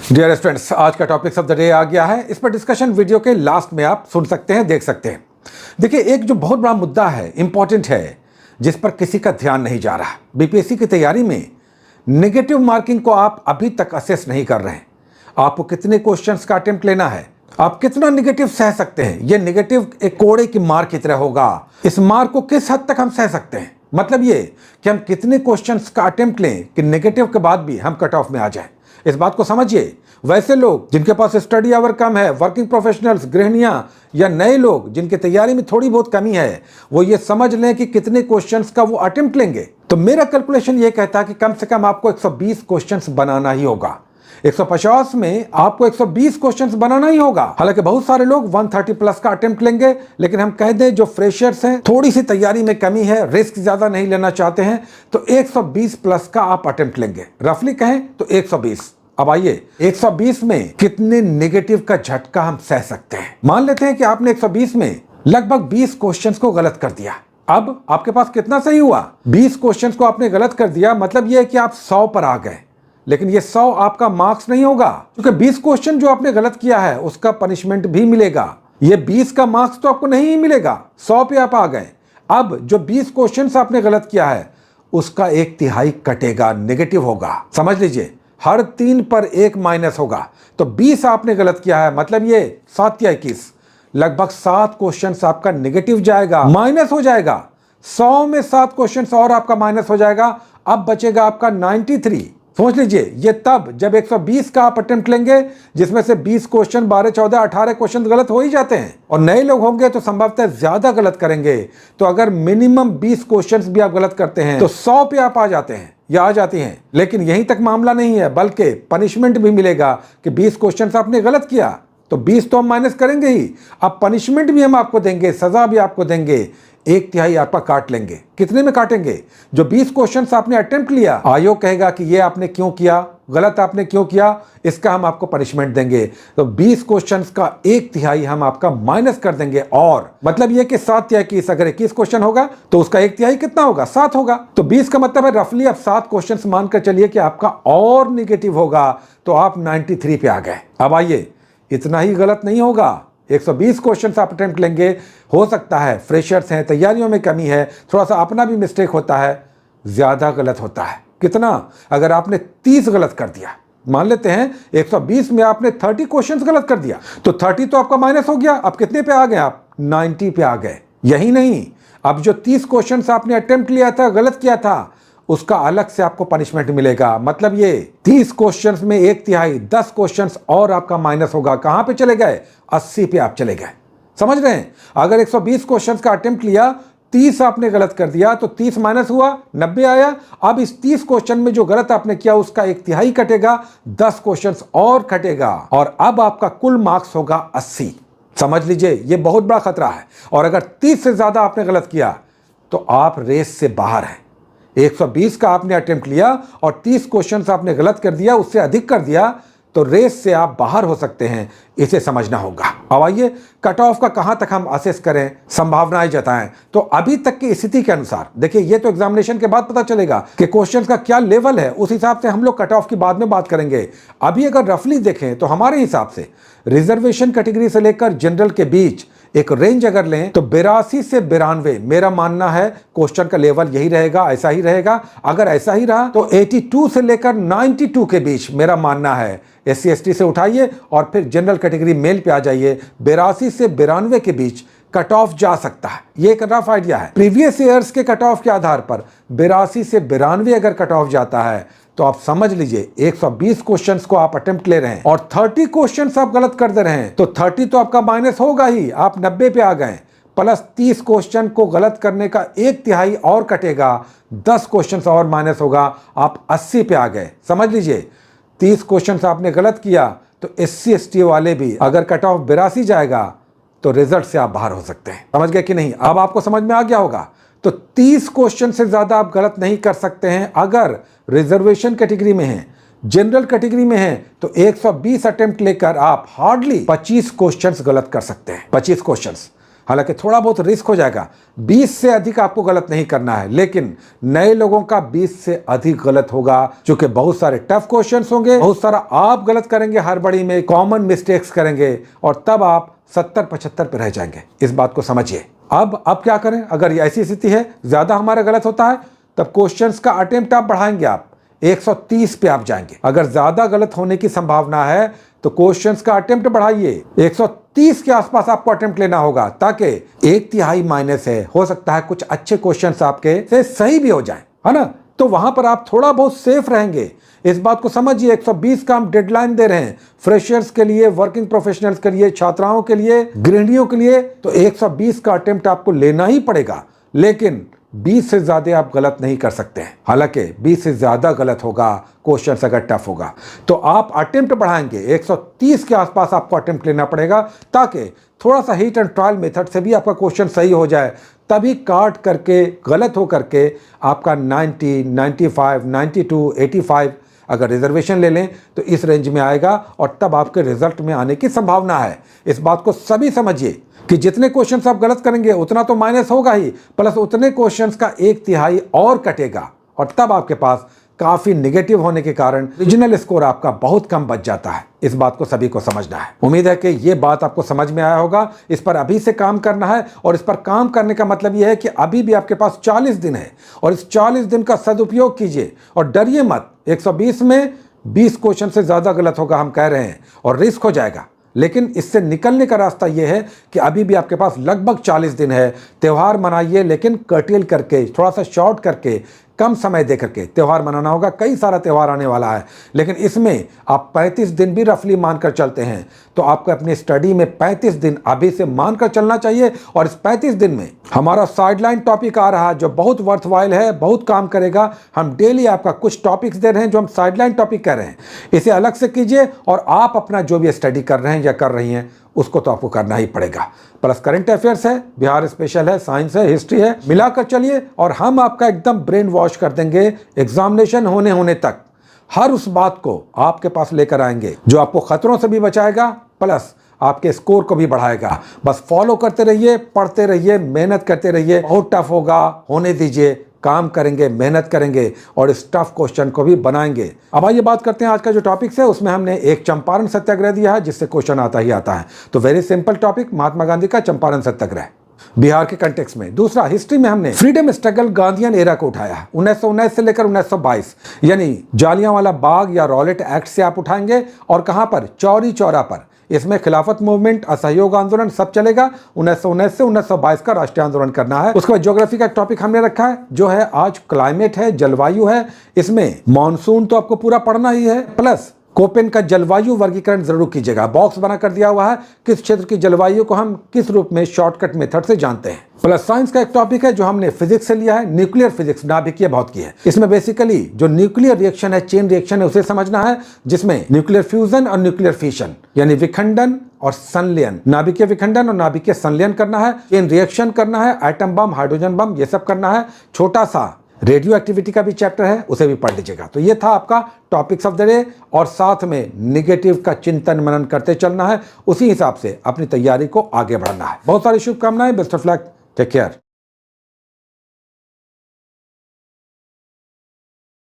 Dear students, आज का topic of the day आ गया है। इस पर डिस्कशन वीडियो के लास्ट में आप सुन सकते हैं, देख सकते हैं। देखिए, एक जो बहुत बड़ा मुद्दा है, इंपॉर्टेंट है, जिस पर किसी का ध्यान नहीं जा रहा। बीपीएससी की तैयारी में नेगेटिव मार्किंग को आप अभी तक असेस नहीं कर रहे हैं। आपको कितने क्वेश्चंस का अटेम्प्ट लेना है, आप कितना नेगेटिव सह सकते हैं। यह नेगेटिव एक कोड़े की मार की तरह होगा। इस मार को किस हद तक हम सह सकते हैं, मतलब ये कि हम कितने क्वेश्चंस का अटेम्प्ट लें कि नेगेटिव के बाद भी हम कट ऑफ में आ जाएं। इस बात को समझिए। वैसे लोग जिनके पास स्टडी आवर कम है, वर्किंग प्रोफेशनल्स, गृहिणियां या नए लोग जिनकी तैयारी में थोड़ी बहुत कमी है, वो ये समझ लें कि कितने क्वेश्चंस का वो अटेम्प्ट लेंगे। तो मेरा कैलकुलेशन ये कहता है कि कम से कम आपको 120 क्वेश्चंस बनाना ही होगा। 150 में आपको 120 क्वेश्चंस बनाना ही होगा। हालांकि बहुत सारे लोग 130 प्लस का अटेम्प्ट लेंगे, लेकिन हम कह दें जो फ्रेशर्स हैं, थोड़ी सी तैयारी में कमी है, रिस्क ज्यादा नहीं लेना चाहते हैं, तो 120 प्लस का आप अटेम्प्ट लेंगे। रफली कहें तो 120। अब आइए, 120 में कितने नेगेटिव का झटका हम सह सकते हैं। मान लेते हैं कि आपने 120 में लगभग 20 क्वेश्चंस को गलत कर दिया। अब आपके पास कितना सही हुआ? 20 क्वेश्चंस को आपने गलत कर दिया, मतलब यह है कि आप 100 पर आ गए। लेकिन ये 100 आपका मार्क्स नहीं होगा, क्योंकि 20 क्वेश्चन जो आपने गलत किया है उसका पनिशमेंट भी मिलेगा। ये 20 का मार्क्स तो आपको नहीं मिलेगा, 100 पे आप आ गए। अब जो 20 क्वेश्चन आपने गलत किया है उसका 1/3 कटेगा, नेगेटिव होगा। समझ लीजिए, हर 3 पर 1 माइनस होगा। तो 20 आपने गलत किया है, मतलब ये 7 या 21, लगभग 7 क्वेश्चन आपका नेगेटिव जाएगा, माइनस हो जाएगा। 100 में 7 क्वेश्चन और आपका माइनस हो जाएगा। अब बचेगा आपका 93। सोच लीजिए, ये तब जब 120 का आप अटेम्प्ट लेंगे, जिसमें से 20 क्वेश्चन, 12, 14, 18 क्वेश्चन गलत हो ही जाते हैं, और नए लोग होंगे तो संभवतः ज्यादा गलत करेंगे। तो अगर मिनिमम 20 क्वेश्चन भी आप गलत करते हैं तो 100 पे आप आ जाते हैं या आ जाती हैं। लेकिन यहीं तक मामला नहीं है, बल्कि पनिशमेंट भी मिलेगा कि 20 क्वेश्चन आपने गलत किया तो 20 तो हम माइनस करेंगे ही, अब पनिशमेंट भी हम आपको देंगे, सजा भी आपको देंगे। 1/3 आपका काट लेंगे। कितने में काटेंगे? जो 20 क्वेश्चंस आपने अटेम्प्ट लिया, आयोग कहेगा कि ये आपने क्यों किया, गलत आपने क्यों किया, इसका हम आपको पनिशमेंट देंगे। तो 20 क्वेश्चंस का 1/3 हम आपका माइनस कर देंगे। और मतलब ये कि 7 या 21, अगर 21 क्वेश्चन होगा तो उसका 1/3 कितना होगा? 7 होगा। तो 20 का मतलब है रफली अब 7 क्वेश्चन मानकर चलिए कि आपका और निगेटिव होगा, तो आप 93 पे आ गए। अब आइए, इतना ही गलत नहीं होगा, 120 क्वेश्चन आप अटेम्प्ट लेंगे। हो सकता है फ्रेशर्स हैं, तैयारियों में कमी है, थोड़ा सा अपना भी मिस्टेक होता है, ज्यादा गलत होता है। कितना? अगर आपने 30 गलत कर दिया, मान लेते हैं 120 में आपने 30 क्वेश्चंस गलत कर दिया, तो 30 तो आपका माइनस हो गया। अब कितने पे आ गए आप? 90 पे आ गए। यही नहीं, अब जो 30 क्वेश्चंस आपने अटेम्प्ट लिया था, गलत किया था, उसका अलग से आपको पनिशमेंट मिलेगा। मतलब ये 30 क्वेश्चंस में 1/3, 10 क्वेश्चंस और आपका माइनस होगा। कहां पे चले गए? 80 पे आप चले गए। समझ रहे हैं? अगर 120 क्वेश्चंस का अटेम्प्ट लिया, 30 आपने गलत कर दिया, तो 30 माइनस हुआ, 90 आया। अब इस 30 क्वेश्चन में जो गलत आपने किया उसका 1/3 कटेगा, 10 क्वेश्चंस और कटेगा, और अब आपका कुल मार्क्स होगा 80। समझ लीजिए, यह बहुत बड़ा खतरा है। और अगर 30 से ज्यादा आपने गलत किया तो आप रेस से बाहर हैं। 120 का आपने अटेम्प्ट लिया और 30 क्वेश्चंस आपने गलत कर दिया, उससे अधिक कर दिया, तो रेस से आप बाहर हो सकते हैं। इसे समझना होगा। अब आइए, कट ऑफ का कहां तक हम असेस करें, संभावनाएं जताएं। तो अभी तक की स्थिति के अनुसार देखिए, ये तो एग्जामिनेशन के बाद पता चलेगा कि क्वेश्चंस का क्या लेवल है, उस हिसाब से हम लोग कट ऑफ की बाद में बात करेंगे। अभी अगर रफली देखें तो हमारे हिसाब से रिजर्वेशन कैटेगरी से लेकर जनरल के बीच एक रेंज अगर लें तो 82 से 92, मेरा मानना है क्वेश्चन का लेवल यही रहेगा, ऐसा ही रहेगा। अगर ऐसा ही रहा तो 82 से लेकर 92 के बीच मेरा मानना है। SC ST से उठाइए और फिर जनरल कैटेगरी मेल पे आ जाइए, 82 से 92 के बीच कट ऑफ जा सकता है। ये एक रफ आइडिया है। प्रीवियस ईयर्स के कट ऑफ के आधार पर 82 से 92 अगर कट ऑफ जाता है तो आप समझ लीजिए 120 क्वेश्चंस को आप अटेम्प्ट ले रहे हैं और 30 क्वेश्चंस आप गलत कर दे रहे हैं, तो 30 तो आपका माइनस होगा ही, आप 90 पे आ गए। प्लस 30 क्वेश्चन को गलत करने का 1/3 और कटेगा, 10 क्वेश्चंस और माइनस होगा, आप 80 पे आ गए। समझ लीजिए, 30 क्वेश्चंस आपने गलत किया तो SC ST वाले भी अगर कट ऑफ 82 जाएगा तो रिजल्ट से आप बाहर हो सकते हैं। समझ गए कि नहीं? अब आपको समझ में आ गया होगा। तो 30 क्वेश्चन से ज्यादा आप गलत नहीं कर सकते हैं अगर रिजर्वेशन कैटेगरी में हैं। जनरल कैटेगरी में हैं तो 120 अटेम्प्ट लेकर आप हार्डली 25 क्वेश्चंस गलत कर सकते हैं। 25 क्वेश्चंस हालांकि थोड़ा बहुत रिस्क हो जाएगा। 20 से अधिक आपको गलत नहीं करना है, लेकिन नए लोगों का 20 से अधिक गलत होगा, क्योंकि बहुत सारे टफ क्वेश्चंस होंगे, बहुत सारा आप गलत करेंगे, हड़बड़ी में कॉमन मिस्टेक्स करेंगे और तब आप 70-75 पे रह जाएंगे। इस बात को समझिए। अब क्या करें? अगर ये ऐसी स्थिति है, ज्यादा हमारा गलत होता है, तब क्वेश्चंस का अटेम्प्ट आप बढ़ाएंगे, आप 130 पे आप जाएंगे। अगर ज्यादा गलत होने की संभावना है तो क्वेश्चंस का अटेम्प्ट बढ़ाइए, 130 के आसपास आपको अटेम्प्ट लेना होगा, ताकि 1/3 माइनस है, हो सकता है कुछ अच्छे क्वेश्चंस आपके से सही भी हो जाएं, है ना? तो वहां पर आप थोड़ा बहुत सेफ रहेंगे। इस बात को समझिए। 120 का हम डेडलाइन दे रहे हैं फ्रेशर्स के लिए, वर्किंग प्रोफेशनल्स के लिए, छात्राओं के लिए, गृहिणियों के लिए, तो 120 का अटेम्प्ट आपको लेना ही पड़ेगा, लेकिन 20 से ज्यादा आप गलत नहीं कर सकते हैं। हालांकि 20 से ज्यादा गलत होगा क्वेश्चन अगर टफ होगा, तो आप अटेम्प्ट बढ़ाएंगे, 130 के आसपास आपको अटेम्प्ट लेना पड़ेगा, ताकि थोड़ा सा हिट एंड ट्रायल मेथड से भी आपका क्वेश्चन सही हो जाए। तभी काट करके, गलत हो करके आपका 90, 95, 92, 85 अगर रिजर्वेशन ले लें तो इस रेंज में आएगा और तब आपके रिजल्ट में आने की संभावना है। इस बात को सभी समझिए कि जितने क्वेश्चंस आप गलत करेंगे उतना तो माइनस होगा ही, प्लस उतने क्वेश्चंस का 1/3 और कटेगा और तब आपके पास काफी नेगेटिव होने के कारण रीजनल स्कोर आपका बहुत कम बच जाता है। इस बात को सभी को समझना है। उम्मीद है कि ये बात आपको समझ में आया होगा। इस पर अभी से काम करना है और इस पर काम करने का मतलब यह है कि अभी भी आपके पास 40 दिन है और इस 40 दिन का सदुपयोग कीजिए और डरिए मत। 120 में 20 क्वेश्चन से ज्यादा गलत होगा हम कह रहे हैं और रिस्क हो जाएगा, लेकिन इससे निकलने का रास्ता यह है कि अभी भी आपके पास लगभग 40 दिन है। त्यौहार मनाइए, लेकिन कर्टेल करके, थोड़ा सा शॉर्ट करके, कम समय दे करके त्यौहार मनाना होगा। कई सारा त्यौहार आने वाला है, लेकिन इसमें आप 35 दिन भी रफली मानकर चलते हैं तो आपको अपनी स्टडी में 35 दिन अभी से मानकर चलना चाहिए। और इस 35 दिन में हमारा साइडलाइन टॉपिक आ रहा है जो बहुत वर्थवाइल है, बहुत काम करेगा। हम डेली आपका कुछ टॉपिक्स दे रहे हैं जो हम साइडलाइन टॉपिक कह रहे हैं, इसे अलग से कीजिए और आप अपना जो भी स्टडी कर रहे हैं या कर रही हैं उसको तो आपको करना ही पड़ेगा। प्लस करंट अफेयर्स है, बिहार स्पेशल है, साइंस है, हिस्ट्री है, मिलाकर चलिए और हम आपका एकदम ब्रेन वॉश कर देंगे। एग्जामिनेशन होने तक हर उस बात को आपके पास लेकर आएंगे जो आपको खतरों से भी बचाएगा, प्लस आपके स्कोर को भी बढ़ाएगा। बस फॉलो करते रहिए, पढ़ते रहिए, मेहनत करते रहिए। बहुत टफ होगा, होने दीजिए, काम करेंगे, मेहनत करेंगे और इस टफ क्वेश्चन को भी बनाएंगे। अब आइए बात करते हैं आज का जो टॉपिक्स है, उसमें हमने एक चंपारण सत्याग्रह दिया है जिससे क्वेश्चन आता ही आता है। तो very simple topic, Mahatma Gandhi का चंपारण सत्याग्रह बिहार के कंटेक्स्ट में। दूसरा, हिस्ट्री में हमने फ्रीडम स्ट्रगल गांधीयन एरा को उठाया है, 1919 से लेकर 1922, यानी जालियांवाला बाग या रॉलेट एक्ट से आप उठाएंगे और कहां पर? चौरी चौरा पर। इसमें खिलाफत मूवमेंट, असहयोग आंदोलन सब चलेगा। 1919 से 1922 का राष्ट्रीय आंदोलन करना है। उसके बाद ज्योग्राफी का टॉपिक हमने रखा है जो है आज क्लाइमेट है, जलवायु है। इसमें मॉनसून तो आपको पूरा पढ़ना ही है, प्लस कोपेन का जलवायु वर्गीकरण जरूर कीजिएगा। बॉक्स बना कर दिया हुआ है किस क्षेत्र की जलवायु को हम किस रूप में शॉर्टकट मेथड से जानते हैं। प्लस साइंस का एक टॉपिक है जो हमने फिजिक्स से लिया है, न्यूक्लियर फिजिक्स, नाभिकीय भौतिकी है। इसमें बेसिकली जो न्यूक्लियर रिएक्शन है, चेन रिएक्शन है, उसे समझना है, जिसमें न्यूक्लियर फ्यूजन और न्यूक्लियर फिशन यानी विखंडन और संलयन, नाभिकीय विखंडन और नाभिकीय संलयन करना है, चेन रिएक्शन करना है, एटम बम, हाइड्रोजन बम, ये सब करना है। छोटा सा रेडियो एक्टिविटी का भी चैप्टर है, उसे भी पढ़ लीजिएगा। तो ये था आपका टॉपिक्स ऑफ द डे और साथ में निगेटिव का चिंतन मनन करते चलना है, उसी हिसाब से अपनी तैयारी को आगे बढ़ाना है। बहुत सारी शुभकामनाएं, best of luck, take care.